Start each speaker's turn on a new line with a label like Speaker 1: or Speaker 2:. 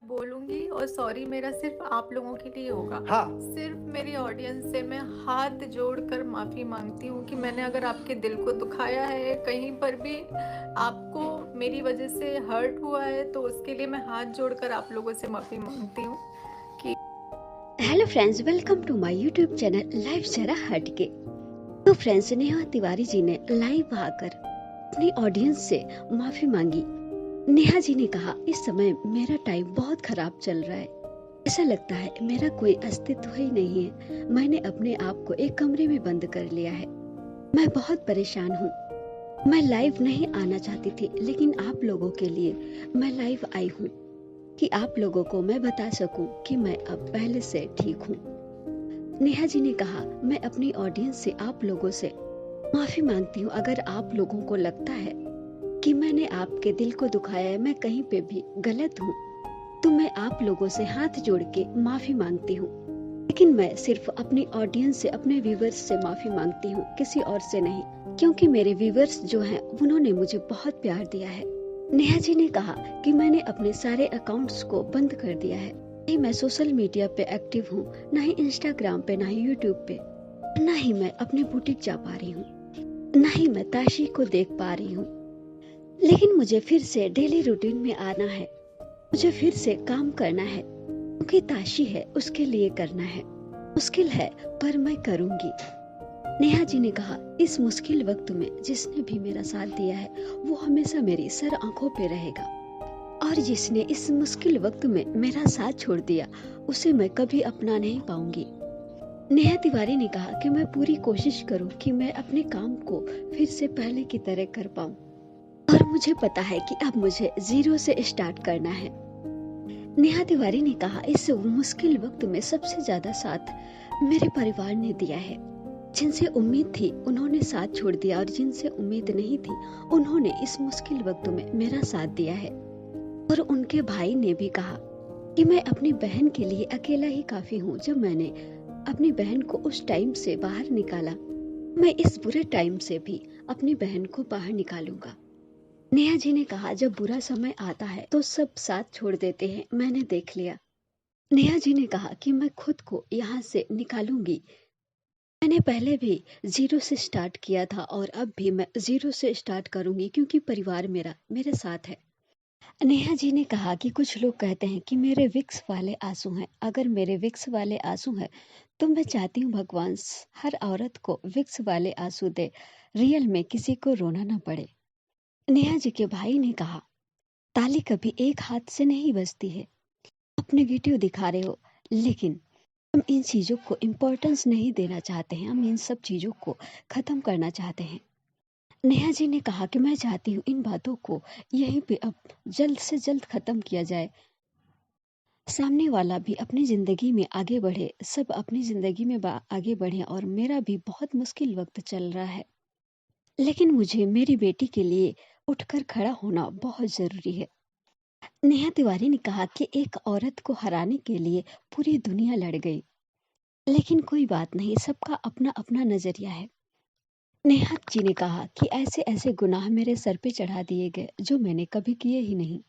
Speaker 1: बोलूँगी और सॉरी मेरा सिर्फ़ आप लोगों के लिए होगा।
Speaker 2: हाँ,
Speaker 1: सिर्फ़ मेरी ऑडियंस से मैं हाथ जोड़कर माफ़ी माँगती हूँ कि मैंने अगर आपके दिल को दुखाया है, कहीं पर भी आपको मेरी वज़ह से हर्ट हुआ है, तो उसके लिए मैं हाथ जोड़कर आप लोगों से माफ़ी माँगती हूँ कि
Speaker 3: hello friends, welcome to my YouTube channel life जरा हटके। तो फ्रेंड्स, नेहा तिवारी जी ने लाइव आकर अपनी ऑडियंस से माफी मांगी। नेहा जी ने कहा, इस समय मेरा टाइम बहुत खराब चल रहा है। ऐसा लगता है मेरा कोई अस्तित्व ही नहीं है। मैंने अपने आप को एक कमरे में बंद कर लिया है। मैं बहुत परेशान हूँ। मैं लाइव नहीं आना चाहती थी, लेकिन आप लोगों के लिए मैं लाइव आई हूँ कि आप लोगों को मैं बता सकूं कि मैं अब पहले से ठीक हूँ। नेहा जी ने कहा, मैं अपनी ऑडियंस से आप लोगों से माफी मांगती हूँ अगर आप लोगों को लगता है कि मैंने आपके दिल को दुखाया है, मैं कहीं पे भी गलत हूँ, तो मैं आप लोगों से हाथ जोड़ के माफी मांगती हूँ। लेकिन मैं सिर्फ अपनी ऑडियंस से, अपने व्यूवर्स से माफी मांगती हूँ, किसी और से नहीं, क्योंकि मेरे व्यूवर्स जो हैं उन्होंने मुझे बहुत प्यार दिया है। नेहा जी ने कहा कि मैंने अपने सारे अकाउंट्स को बंद कर दिया है। नहीं मैं सोशल मीडिया पे एक्टिव हूँ, ना ही इंस्टाग्राम पे, ना ही यूट्यूब पे, ना ही मैं अपनी बुटीक जा पा रही हूँ, ना ही मैं ताशी को देख पा रही हूँ। लेकिन मुझे फिर से डेली रूटीन में आना है, मुझे फिर से काम करना है, क्योंकि ताशी है उसके लिए करना है। मुश्किल है पर मैं करूंगी। नेहा जी ने कहा, इस मुश्किल वक्त में जिसने भी मेरा साथ दिया है वो हमेशा मेरी सर आंखों पे रहेगा, और जिसने इस मुश्किल वक्त में मेरा साथ छोड़ दिया उसे मैं कभी अपना नहीं पाऊंगी। नेहा तिवारी ने कहा कि मैं पूरी कोशिश करूं कि मैं अपने काम को फिर से पहले की तरह कर पाऊं, और मुझे पता है कि अब मुझे जीरो से स्टार्ट करना है। नेहा तिवारी ने कहा, इस मुश्किल वक्त में सबसे ज्यादा साथ मेरे परिवार ने दिया है। जिनसे उम्मीद थी उन्होंने साथ छोड़ दिया, और जिनसे उम्मीद नहीं थी उन्होंने इस मुश्किल वक्त में मेरा साथ दिया है। और उनके भाई ने भी कहा कि मैं अपनी बहन के लिए अकेला ही काफी हूँ। जब मैंने अपनी बहन को उस टाइम से बाहर निकाला, मैं इस बुरे टाइम से भी अपनी बहन को बाहर निकालूंगा। नेहा जी ने कहा, जब बुरा समय आता है तो सब साथ छोड़ देते हैं, मैंने देख लिया। नेहा जी ने कहा कि मैं खुद को यहाँ से निकालूंगी। मैंने पहले भी जीरो से स्टार्ट किया था और अब भी मैं जीरो से स्टार्ट करूंगी, क्योंकि परिवार मेरा मेरे साथ है। नेहा जी ने कहा कि कुछ लोग कहते हैं कि मेरे विक्स वाले आंसू हैं। अगर मेरे विक्स वाले आंसू हैं तो मैं चाहती हूँ भगवान हर औरत को विक्स वाले आंसू दे, रियल में किसी को रोना ना पड़े। नेहा जी के भाई ने कहा, ताली कभी एक हाथ से नहीं बजती है। आप नेगेटिव दिखा रहे हो, लेकिन हम इन चीजों को इम्पोर्टेंस नहीं देना चाहते हैं, हम इन सब चीजों को खत्म करना चाहते हैं। नेहा जी ने कहा कि मैं चाहती हूँ इन बातों को यहीं पे अब जल्द से जल्द खत्म किया जाए। सामने वाला भी अपनी जिंदगी में आगे बढ़े, सब अपनी जिंदगी में आगे बढ़े, और मेरा भी बहुत मुश्किल वक्त चल रहा है, लेकिन मुझे मेरी बेटी के लिए उठकर खड़ा होना बहुत जरूरी है। नेहा तिवारी ने कहा कि एक औरत को हराने के लिए पूरी दुनिया लड़ गई, लेकिन कोई बात नहीं, सबका अपना अपना नजरिया है। नेहा जी ने कहा कि ऐसे ऐसे गुनाह मेरे सर पे चढ़ा दिए गए जो मैंने कभी किए ही नहीं।